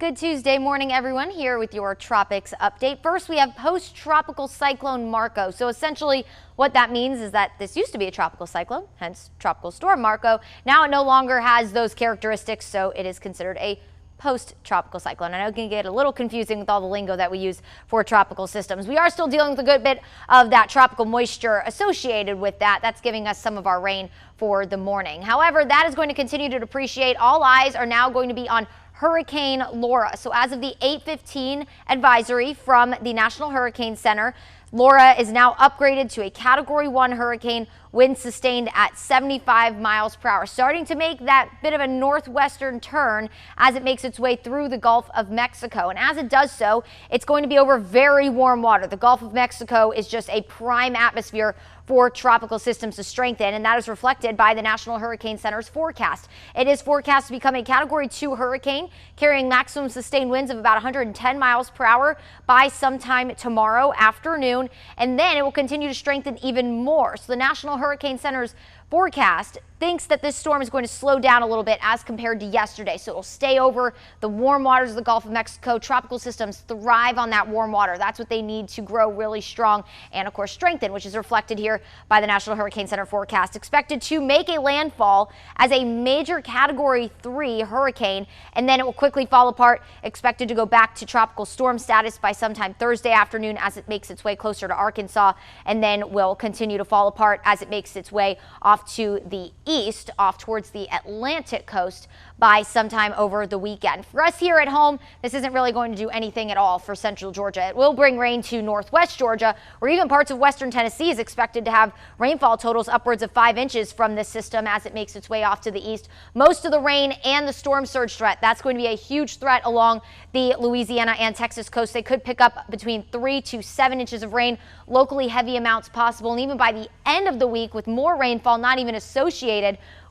Good Tuesday morning, everyone, here with your tropics update. First, we have post-tropical cyclone Marco. So essentially what that means is that this used to be a tropical cyclone, hence tropical storm Marco. Now it no longer has those characteristics, so it is considered a post-tropical cyclone. I know it can get a little confusing with all the lingo that we use for tropical systems. We are still dealing with a good bit of that tropical moisture associated with that. That's giving us some of our rain for the morning. However, that is going to continue to depreciate. All eyes are now going to be on Hurricane Laura. So as of the 8:15 advisory from the National Hurricane Center, Laura is now upgraded to a Category 1 hurricane, winds sustained at 75 miles per hour, starting to make that bit of a northwestern turn as it makes its way through the Gulf of Mexico. And as it does so, it's going to be over very warm water. The Gulf of Mexico is just a prime atmosphere for tropical systems to strengthen, and that is reflected by the National Hurricane Center's forecast. It is forecast to become a Category 2 hurricane, carrying maximum sustained winds of about 110 miles per hour by sometime tomorrow afternoon, and then it will continue to strengthen even more. So the National Hurricane Center's forecast thinks that this storm is going to slow down a little bit as compared to yesterday. So it will stay over the warm waters of the Gulf of Mexico. Tropical systems thrive on that warm water. That's what they need to grow really strong and, of course, strengthen, which is reflected here by the National Hurricane Center forecast. Expected to make a landfall as a major Category 3 hurricane, and then it will quickly fall apart. Expected to go back to tropical storm status by sometime Thursday afternoon as it makes its way closer to Arkansas, and then will continue to fall apart as it makes its way off to the east, off towards the Atlantic coast by sometime over the weekend. For us here at home, this isn't really going to do anything at all for central Georgia. It will bring rain to northwest Georgia, where even parts of western Tennessee is expected to have rainfall totals upwards of 5 inches from this system as it makes its way off to the east. Most of the rain and the storm surge threat, that's going to be a huge threat along the Louisiana and Texas coast. They could pick up between 3 to 7 inches of rain, locally heavy amounts possible, and even by the end of the week with more rainfall not even associated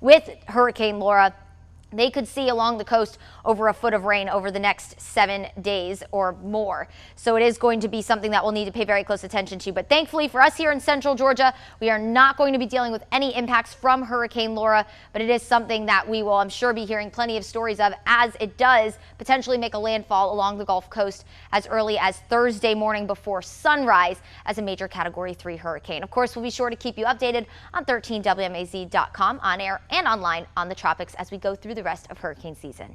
with Hurricane Laura, they could see along the coast over a foot of rain over the next 7 days or more. So it is going to be something that we'll need to pay very close attention to. But thankfully for us here in central Georgia, we are not going to be dealing with any impacts from Hurricane Laura, but it is something that we will, I'm sure, be hearing plenty of stories of as it does potentially make a landfall along the Gulf Coast as early as Thursday morning before sunrise as a major Category 3 hurricane. Of course, we'll be sure to keep you updated on 13WMAZ.com, on air and online on the tropics as we go through the rest of hurricane season.